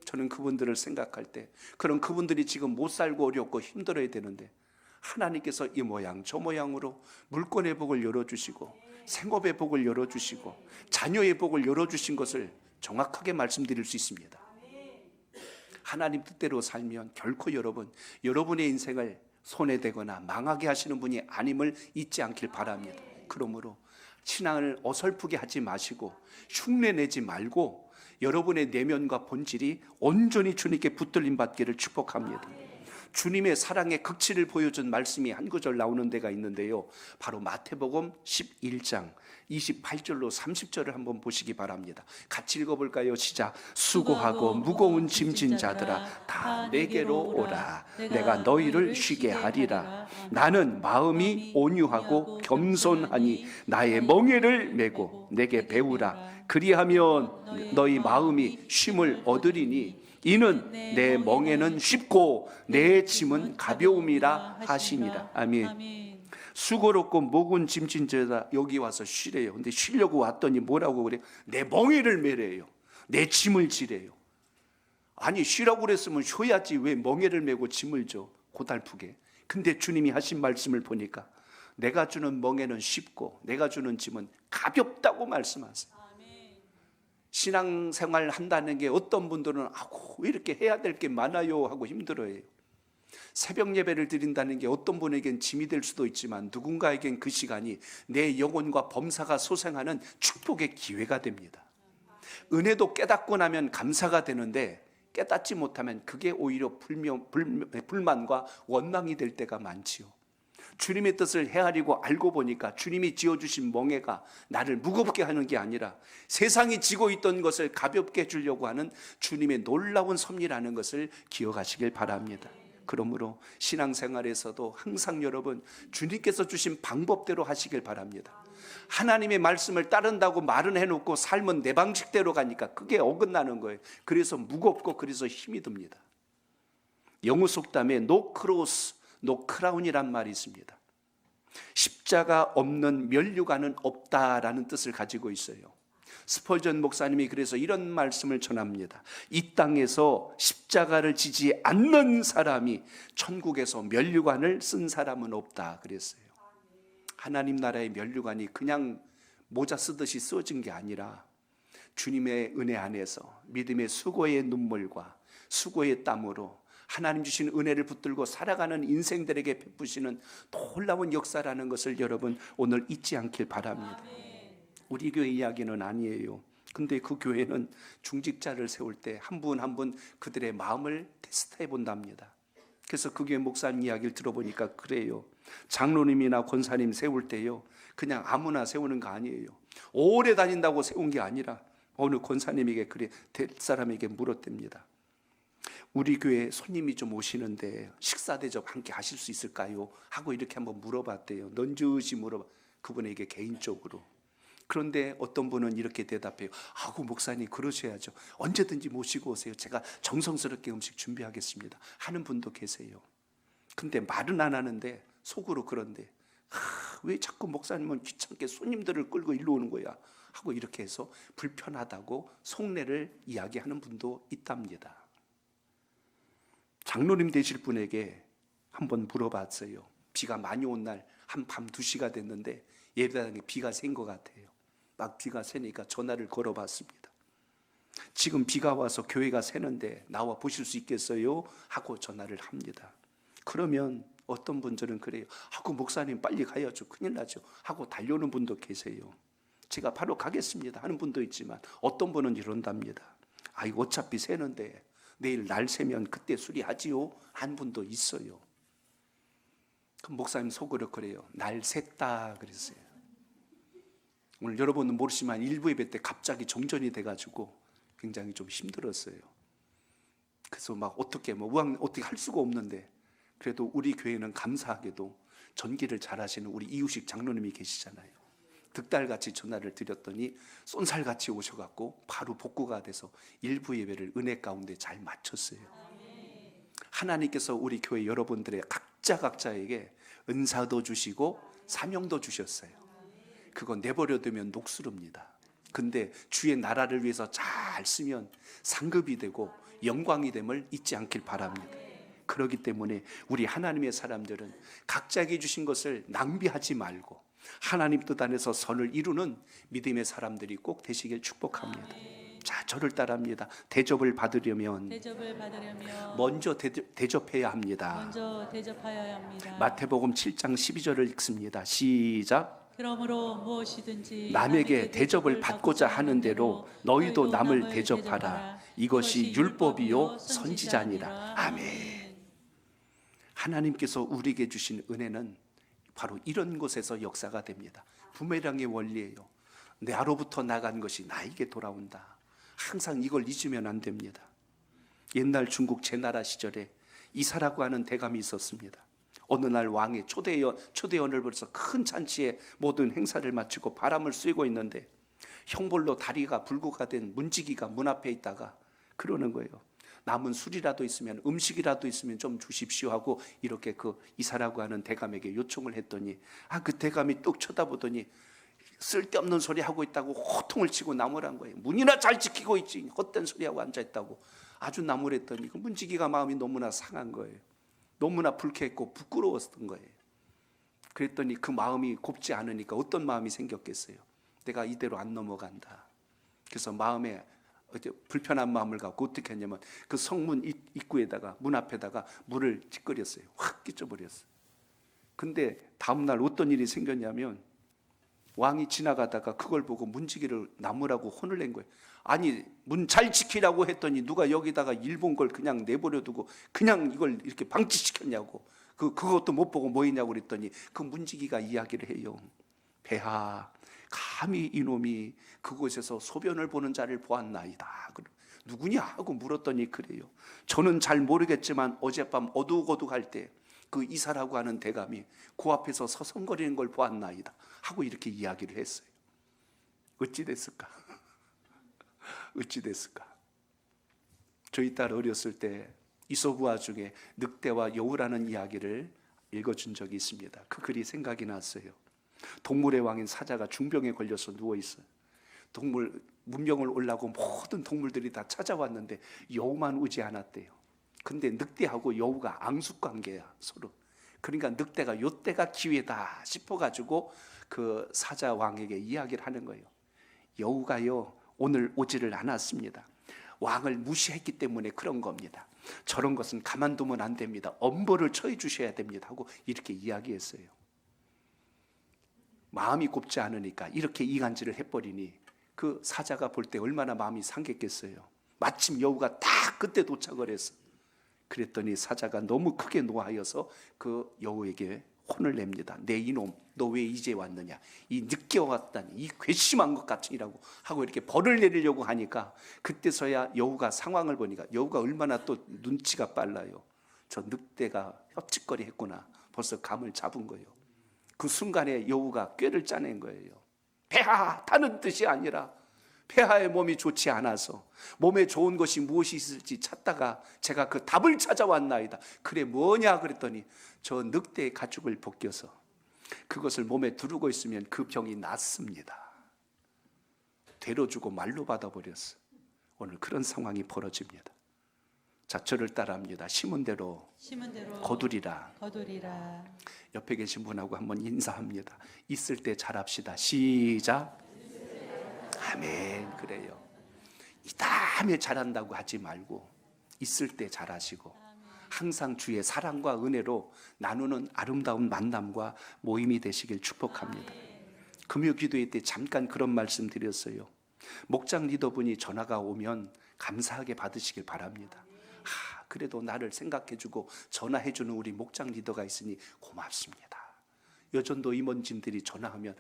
저는 그분들을 생각할 때 그런 그분들이 지금 못 살고 어렵고 힘들어야 되는데 하나님께서 이 모양 저 모양으로 물권의 복을 열어주시고 생업의 복을 열어주시고 자녀의 복을 열어주신 것을 정확하게 말씀드릴 수 있습니다. 하나님 뜻대로 살면 결코 여러분의 인생을 손해되거나 망하게 하시는 분이 아님을 잊지 않길 바랍니다. 그러므로 신앙을 어설프게 하지 마시고 흉내내지 말고 여러분의 내면과 본질이 온전히 주님께 붙들림 받기를 축복합니다. 주님의 사랑의 극치를 보여준 말씀이 한 구절 나오는 데가 있는데요, 바로 마태복음 11장 28절로 30절을 한번 보시기 바랍니다. 같이 읽어볼까요? 시작. 수고하고 무거운 짐진 자들아 다 내게로 오라. 내가 너희를 쉬게 하리라. 나는 마음이 온유하고 겸손하니 나의 멍에를 메고 내게 배우라. 그리하면 너희 마음이 쉼을 얻으리니 이는 내 멍에는 쉽고 내 짐은 가벼움이라 하시니라. 아멘. 수고롭고 목은 짐진 자다 여기 와서 쉬래요. 근데 쉬려고 왔더니 뭐라고 그래요? 내 멍에를 메래요. 내 짐을 지래요. 아니 쉬라고 그랬으면 쉬어야지 왜 멍에를 메고 짐을 져 고달프게. 근데 주님이 하신 말씀을 보니까 내가 주는 멍에는 쉽고 내가 주는 짐은 가볍다고 말씀하세요. 신앙생활 한다는 게 어떤 분들은 왜 이렇게 해야 될 게 많아요 하고 힘들어해요. 새벽 예배를 드린다는 게 어떤 분에겐 짐이 될 수도 있지만 누군가에겐 그 시간이 내 영혼과 범사가 소생하는 축복의 기회가 됩니다. 은혜도 깨닫고 나면 감사가 되는데 깨닫지 못하면 그게 오히려 불만과 원망이 될 때가 많지요. 주님의 뜻을 헤아리고 알고 보니까 주님이 지어주신 멍에가 나를 무겁게 하는 게 아니라 세상이 지고 있던 것을 가볍게 해주려고 하는 주님의 놀라운 섭리라는 것을 기억하시길 바랍니다. 그러므로 신앙생활에서도 항상 여러분 주님께서 주신 방법대로 하시길 바랍니다. 하나님의 말씀을 따른다고 말은 해놓고 삶은 내 방식대로 가니까 그게 어긋나는 거예요. 그래서 무겁고 그래서 힘이 듭니다. 영어 속담에 no cross, no crown이란 말이 있습니다. 십자가 없는 면류관은 없다라는 뜻을 가지고 있어요. 스펄전 목사님이 그래서 이런 말씀을 전합니다. 이 땅에서 십자가를 지지 않는 사람이 천국에서 면류관을 쓴 사람은 없다 그랬어요. 하나님 나라의 면류관이 그냥 모자 쓰듯이 써진 게 아니라 주님의 은혜 안에서 믿음의 수고의 눈물과 수고의 땀으로 하나님 주신 은혜를 붙들고 살아가는 인생들에게 베푸시는 놀라운 역사라는 것을 여러분 오늘 잊지 않길 바랍니다. 우리 교회 이야기는 아니에요. 근데 그 교회는 중직자를 세울 때 한 분 한 분 그들의 마음을 테스트해 본답니다. 그래서 그 교회 목사님 이야기를 들어보니까 그래요. 장로님이나 권사님 세울 때요, 그냥 아무나 세우는 거 아니에요. 오래 다닌다고 세운 게 아니라 어느 권사님에게 그래 될 사람에게 물었답니다. 우리 교회 손님이 좀 오시는데 식사 대접 함께 하실 수 있을까요? 하고 이렇게 한번 물어봤대요. 넌지시 물어봐. 그분에게 개인적으로. 그런데 어떤 분은 이렇게 대답해요. 아고 목사님 그러셔야죠. 언제든지 모시고 오세요. 제가 정성스럽게 음식 준비하겠습니다. 하는 분도 계세요. 근데 말은 안 하는데 속으로 그런데 왜 자꾸 목사님은 귀찮게 손님들을 끌고 일로 오는 거야? 하고 이렇게 해서 불편하다고 속내를 이야기하는 분도 있답니다. 장로님 되실 분에게 한번 물어봤어요. 비가 많이 온 날 한 밤 2시가 됐는데 예배당에 비가 샌 것 같아요. 막 비가 새니까 전화를 걸어봤습니다. 지금 비가 와서 교회가 새는데 나와 보실 수 있겠어요? 하고 전화를 합니다. 그러면 어떤 분들은 그래요. 하고 목사님 빨리 가야죠. 큰일 나죠. 하고 달려오는 분도 계세요. 제가 바로 가겠습니다 하는 분도 있지만 어떤 분은 이런답니다. 이거 어차피 새는데 내일 날 새면 그때 수리하지요? 한 분도 있어요. 그럼 목사님 속으로 그래요. 날 샜다 그랬어요. 오늘 여러분은 모르시지만 일부 예배 때 갑자기 정전이 돼가지고 굉장히 좀 힘들었어요. 그래서 막 어떻게 할 수가 없는데 그래도 우리 교회는 감사하게도 전기를 잘하시는 우리 이우식 장로님이 계시잖아요. 득달같이 전화를 드렸더니 쏜살같이 오셔갖고 바로 복구가 돼서 일부 예배를 은혜 가운데 잘 마쳤어요. 하나님께서 우리 교회 여러분들의 각자에게 은사도 주시고 사명도 주셨어요. 그거 내버려두면 녹슬습니다. 근데 주의 나라를 위해서 잘 쓰면 상급이 되고 영광이 됨을 잊지 않길 바랍니다. 그렇기 때문에 우리 하나님의 사람들은 각자에게 주신 것을 낭비하지 말고 하나님 뜻 안에서 선을 이루는 믿음의 사람들이 꼭 되시길 축복합니다. 자, 저를 따라합니다. 대접을 받으려면 먼저 대접해야 합니다. 먼저 대접하여야 합니다. 마태복음 7장 12절을 읽습니다. 시작. 그러므로 무엇이든지 남에게 대접을 받고자 하는 대로 너희도 남을 대접하라. 이것이 율법이요 선지자니라. 아멘. 하나님께서 우리에게 주신 은혜는 바로 이런 곳에서 역사가 됩니다. 부메랑의 원리예요. 나로부터 나간 것이 나에게 돌아온다. 항상 이걸 잊으면 안 됩니다. 옛날 중국 제나라 시절에 이사라고 하는 대감이 있었습니다. 어느 날 왕의 초대연을 벌여서 큰 잔치에 모든 행사를 마치고 바람을 쐬고 있는데 형벌로 다리가 불구가 된 문지기가 문 앞에 있다가 그러는 거예요. 남은 술이라도 있으면 음식이라도 있으면 좀 주십시오 하고 이렇게 그 이사라고 하는 대감에게 요청을 했더니 그 대감이 뚝 쳐다보더니 쓸데없는 소리 하고 있다고 호통을 치고 나무란 거예요. 문이나 잘 지키고 있지 헛된 소리하고 앉아있다고 아주 나무랬더니 그 문지기가 마음이 너무나 상한 거예요. 너무나 불쾌했고 부끄러웠던 거예요. 그랬더니 그 마음이 곱지 않으니까 어떤 마음이 생겼겠어요. 내가 이대로 안 넘어간다. 그래서 마음에 불편한 마음을 갖고 어떻게 했냐면 그 성문 입구에다가 문 앞에다가 물을 찌꺼렸어요. 확 끼쳐버렸어요. 근데 다음날 어떤 일이 생겼냐면 왕이 지나가다가 그걸 보고 문지기를 나무라고 혼을 낸 거예요. 아니 문 잘 지키라고 했더니 누가 여기다가 일본 걸 그냥 내버려두고 그냥 이걸 이렇게 방치시켰냐고. 그것도 못 보고 뭐 했냐고 그랬더니 그 문지기가 이야기를 해요. 폐하 감히 이놈이 그곳에서 소변을 보는 자를 보았나이다. 누구냐 하고 물었더니 그래요. 저는 잘 모르겠지만 어젯밤 어둑어둑할 때 그 이사라고 하는 대감이 그 앞에서 서성거리는 걸 보았나이다 하고 이렇게 이야기를 했어요. 어찌 됐을까? 어찌 됐을까? 저희 딸 어렸을 때 이솝우화 중에 늑대와 여우라는 이야기를 읽어준 적이 있습니다. 그 글이 생각이 났어요. 동물의 왕인 사자가 중병에 걸려서 누워있어요. 동물 문명을 올라고 모든 동물들이 다 찾아왔는데 여우만 오지 않았대요. 근데 늑대하고 여우가 앙숙관계야 서로. 그러니까 늑대가 요때가 기회다 싶어가지고 그 사자 왕에게 이야기를 하는 거예요. 여우가요 오늘 오지를 않았습니다. 왕을 무시했기 때문에 그런 겁니다. 저런 것은 가만두면 안 됩니다. 엄벌을 처해 주셔야 됩니다 하고 이렇게 이야기했어요. 마음이 곱지 않으니까 이렇게 이간질을 해버리니 그 사자가 볼 때 얼마나 마음이 상했겠어요. 마침 여우가 딱 그때 도착을 했어. 그랬더니 사자가 너무 크게 노하여서 그 여우에게 혼을 냅니다. 내 이놈, 너 왜 이제 왔느냐? 이 늦게 왔다니, 이 괘씸한 것 같으니라고 하고 이렇게 벌을 내리려고 하니까 그때서야 여우가 상황을 보니까 여우가 얼마나 또 눈치가 빨라요. 저 늑대가 혓짓거리 했구나. 벌써 감을 잡은 거예요. 그 순간에 여우가 꾀를 짜낸 거예요. 폐하, 다는 뜻이 아니라 폐하의 몸이 좋지 않아서 몸에 좋은 것이 무엇이 있을지 찾다가 제가 그 답을 찾아왔나이다. 그래 뭐냐 그랬더니 저 늑대의 가죽을 벗겨서 그것을 몸에 두르고 있으면 그 병이 낫습니다. 되로 주고 말로 받아버렸어. 오늘 그런 상황이 벌어집니다. 자, 저를 따라합니다. 심은 대로 거두리라. 옆에 계신 분하고 한번 인사합니다. 있을 때 잘합시다. 시작. 아멘. 그래요. 이 다음에 잘한다고 하지 말고 있을 때 잘하시고 항상 주의 사랑과 은혜로 나누는 아름다운 만남과 모임이 되시길 축복합니다. 금요 기도회 때 잠깐 그런 말씀 드렸어요. 목장 리더분이 전화가 오면 감사하게 받으시길 바랍니다. 그래도 나를 생각해주고 전화해주는 우리 목장 리더가 있으니 고맙습니다. 여전도 임원진들이 전화하면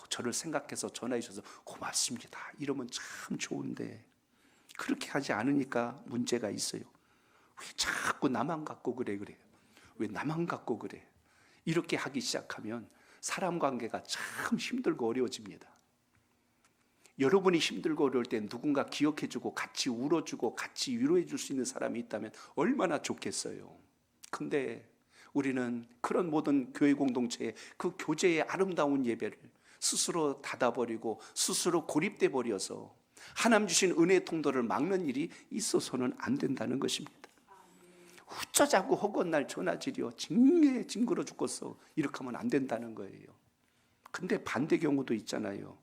저를 생각해서 전화해 주셔서 고맙습니다. 이러면 참 좋은데 그렇게 하지 않으니까 문제가 있어요. 왜 자꾸 나만 갖고 그래요? 왜 나만 갖고 그래? 이렇게 하기 시작하면 사람 관계가 참 힘들고 어려워집니다. 여러분이 힘들고 어려울 때 누군가 기억해주고 같이 울어주고 같이 위로해 줄 수 있는 사람이 있다면 얼마나 좋겠어요. 근데 우리는 그런 모든 교회 공동체의 그 교제의 아름다운 예배를 스스로 닫아버리고 스스로 고립돼 버려서 하나님 주신 은혜의 통로를 막는 일이 있어서는 안 된다는 것입니다. 어쩌자고 허구날 전화질이요 징그러 죽겠어 이렇게 하면 안 된다는 거예요. 근데 반대 경우도 있잖아요.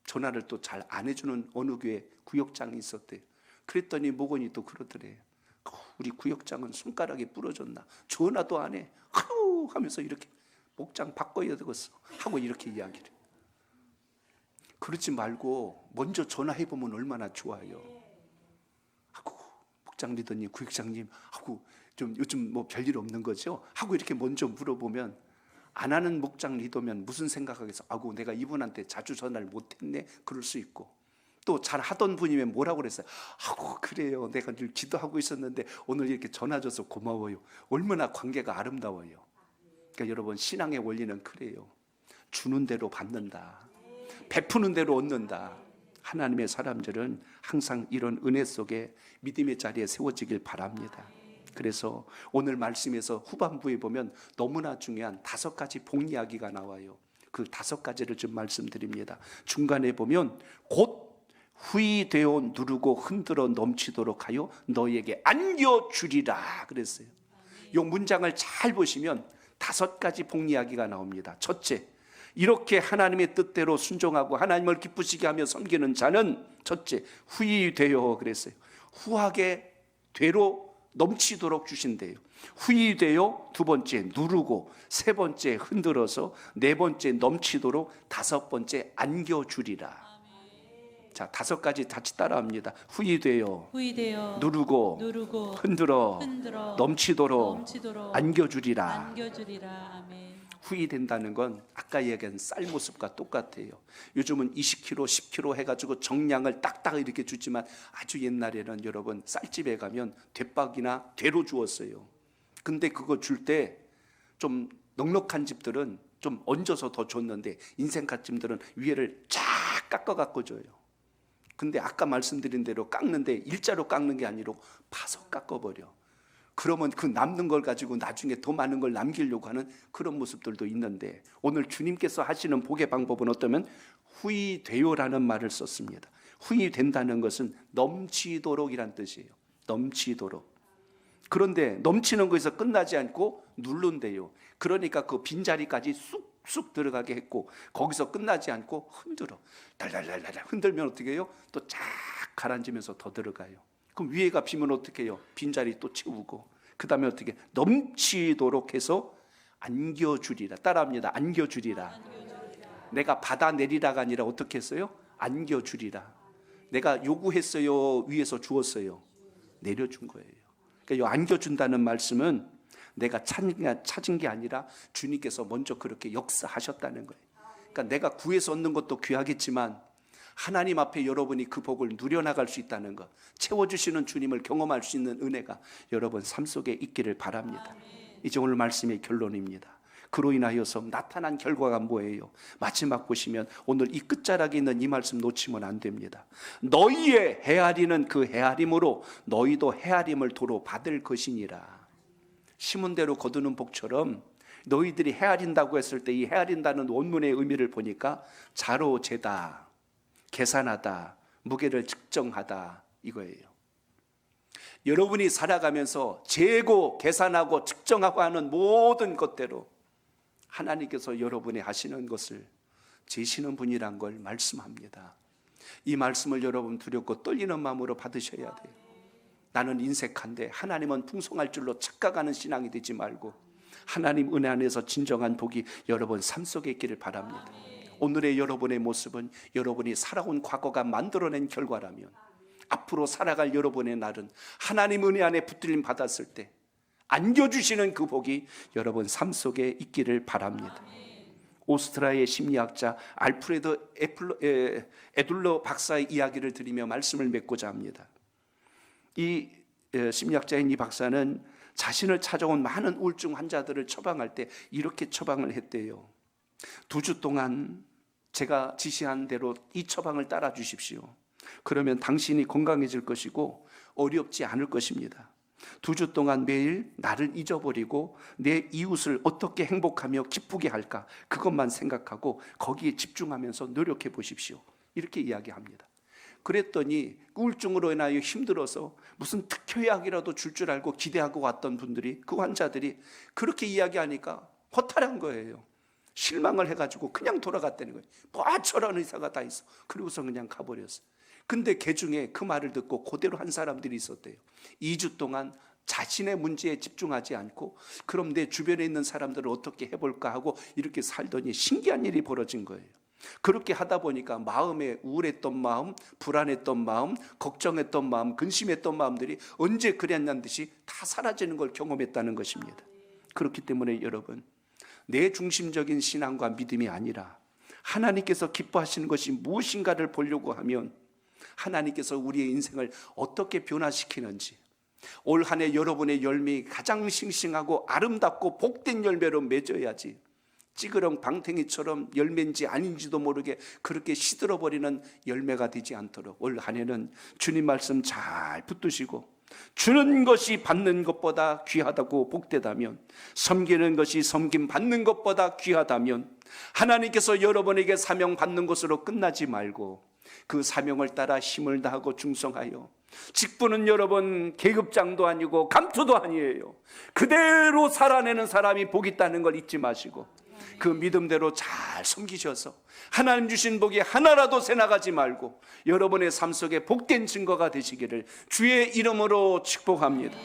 전화를 또 잘 안 해주는 어느 교회 구역장이 있었대요. 그랬더니 목원이 또 그러더래. 우리 구역장은 손가락이 부러졌나 전화도 안 해 하면서 이렇게 목장 바꿔야 되겠어 하고 이렇게 이야기를 해요. 그러지 말고 먼저 전화해보면 얼마나 좋아요. 하고 목장 리더님 구역장님 하고 좀 요즘 뭐 별일 없는 거죠 하고 이렇게 먼저 물어보면 안 하는 목장 리더면 무슨 생각하겠어? 내가 이분한테 자주 전화를 못했네 그럴 수 있고 또 잘 하던 분이면 뭐라고 그랬어요? 그래요 내가 늘 기도하고 있었는데 오늘 이렇게 전화 줘서 고마워요. 얼마나 관계가 아름다워요. 그러니까 여러분 신앙의 원리는 그래요. 주는 대로 받는다. 베푸는 대로 얻는다. 하나님의 사람들은 항상 이런 은혜 속에 믿음의 자리에 세워지길 바랍니다. 그래서 오늘 말씀에서 후반부에 보면 너무나 중요한 5가지 복 이야기가 나와요. 그 5가지를 좀 말씀드립니다. 중간에 보면 곧 후이되어 누르고 흔들어 넘치도록 하여 너희에게 안겨주리라 그랬어요. 이 문장을 잘 보시면 5가지 복 이야기가 나옵니다. 첫째, 이렇게 하나님의 뜻대로 순종하고 하나님을 기쁘시게 하며 섬기는 자는 첫째 후이되어 그랬어요. 후하게 되로 넘치도록 주신대요. 후이되어 두 번째 누르고 세 번째 흔들어서 네 번째 넘치도록 다섯 번째 안겨주리라. 자, 5가지 같이 따라합니다. 후이되어 누르고 흔들어 넘치도록 안겨주리라. 아멘. 후회된다는 건 아까 얘기한 쌀 모습과 똑같아요. 요즘은 20kg, 10kg 해가지고 정량을 딱딱 이렇게 주지만 아주 옛날에는 여러분 쌀집에 가면 대박이나 대로 주었어요. 근데 그거 줄 때 좀 넉넉한 집들은 좀 얹어서 더 줬는데 인생갓 집들은 위에를 쫙 깎아갖고 줘요. 근데 아까 말씀드린 대로 깎는데 일자로 깎는 게 아니라 파서 깎아버려. 그러면 그 남는 걸 가지고 나중에 더 많은 걸 남기려고 하는 그런 모습들도 있는데, 오늘 주님께서 하시는 복의 방법은 어떠면 후히되요라는 말을 썼습니다. 후히된다는 것은 넘치도록이란 뜻이에요. 넘치도록. 그런데 넘치는 거에서 끝나지 않고 누른대요. 그러니까 그 빈자리까지 쑥쑥 들어가게 했고, 거기서 끝나지 않고 흔들어. 달달달달 흔들면 어떻게 해요? 또 쫙 가라앉으면서 더 들어가요. 그럼 위에가 비면 어떻게 해요? 빈자리 또 채우고, 그 다음에 어떻게 넘치도록 해서 안겨주리라. 따라합니다. 안겨주리라. 내가 받아내리라가 아니라 어떻게 했어요? 안겨주리라. 내가 요구했어요? 위에서 주었어요? 내려준 거예요. 그러니까 이 안겨준다는 말씀은 내가 찾은 게 아니라 주님께서 먼저 그렇게 역사하셨다는 거예요. 그러니까 내가 구해서 얻는 것도 귀하겠지만 하나님 앞에 여러분이 그 복을 누려나갈 수 있다는 것, 채워주시는 주님을 경험할 수 있는 은혜가 여러분 삶 속에 있기를 바랍니다. 이제 오늘 말씀의 결론입니다. 그로 인하여서 나타난 결과가 뭐예요? 마지막 보시면 오늘 이 끝자락에 있는 이 말씀 놓치면 안 됩니다. 너희의 헤아리는 그 헤아림으로 너희도 헤아림을 도로 받을 것이니라. 심은 대로 거두는 복처럼 너희들이 헤아린다고 했을 때 이 헤아린다는 원문의 의미를 보니까 자로 재다, 계산하다, 무게를 측정하다 이거예요. 여러분이 살아가면서 재고 계산하고 측정하고 하는 모든 것대로 하나님께서 여러분이 하시는 것을 재시는 분이란 걸 말씀합니다. 이 말씀을 여러분 두렵고 떨리는 마음으로 받으셔야 돼요. 나는 인색한데 하나님은 풍성할 줄로 착각하는 신앙이 되지 말고 하나님 은혜 안에서 진정한 복이 여러분 삶 속에 있기를 바랍니다. 오늘의 여러분의 모습은 여러분이 살아온 과거가 만들어낸 결과라면 앞으로 살아갈 여러분의 날은 하나님 은혜 안에 붙들림 받았을 때 안겨주시는 그 복이 여러분 삶 속에 있기를 바랍니다. 오스트리아의 심리학자 알프레드 에둘러 박사의 이야기를 드리며 말씀을 맺고자 합니다. 이 심리학자인 이 박사는 자신을 찾아온 많은 우울증 환자들을 처방할 때 이렇게 처방을 했대요. 2주 동안 제가 지시한 대로 이 처방을 따라 주십시오. 그러면 당신이 건강해질 것이고 어렵지 않을 것입니다. 2주 동안 매일 나를 잊어버리고 내 이웃을 어떻게 행복하며 기쁘게 할까, 그것만 생각하고 거기에 집중하면서 노력해 보십시오. 이렇게 이야기합니다. 그랬더니 우울증으로 인하여 힘들어서 무슨 특효약이라도 줄 알고 기대하고 왔던 분들이, 그 환자들이 그렇게 이야기하니까 허탈한 거예요. 실망을 해가지고 그냥 돌아갔다는 거예요. 뭐 저런 의사가 다 있어. 그리고서 그냥 가버렸어요. 근데 그 중에 그 말을 듣고 그대로 한 사람들이 있었대요. 2주 동안 자신의 문제에 집중하지 않고 그럼 내 주변에 있는 사람들을 어떻게 해볼까 하고 이렇게 살더니 신기한 일이 벌어진 거예요. 그렇게 하다 보니까 마음에 우울했던 마음, 불안했던 마음, 걱정했던 마음, 근심했던 마음들이 언제 그랬냐는 듯이 다 사라지는 걸 경험했다는 것입니다. 그렇기 때문에 여러분, 내 중심적인 신앙과 믿음이 아니라 하나님께서 기뻐하시는 것이 무엇인가를 보려고 하면 하나님께서 우리의 인생을 어떻게 변화시키는지, 올 한 해 여러분의 열매가 가장 싱싱하고 아름답고 복된 열매로 맺어야지 찌그렁 방탱이처럼 열매인지 아닌지도 모르게 그렇게 시들어버리는 열매가 되지 않도록 올 한 해는 주님 말씀 잘 붙드시고, 주는 것이 받는 것보다 귀하다고 복되다면, 섬기는 것이 섬김 받는 것보다 귀하다면 하나님께서 여러분에게 사명 받는 것으로 끝나지 말고 그 사명을 따라 힘을 다하고 충성하여, 직분은 여러분 계급장도 아니고 감투도 아니에요. 그대로 살아내는 사람이 복 있다는 걸 잊지 마시고 그 믿음대로 잘 섬기셔서 하나님 주신 복이 하나라도 새나가지 말고 여러분의 삶 속에 복된 증거가 되시기를 주의 이름으로 축복합니다.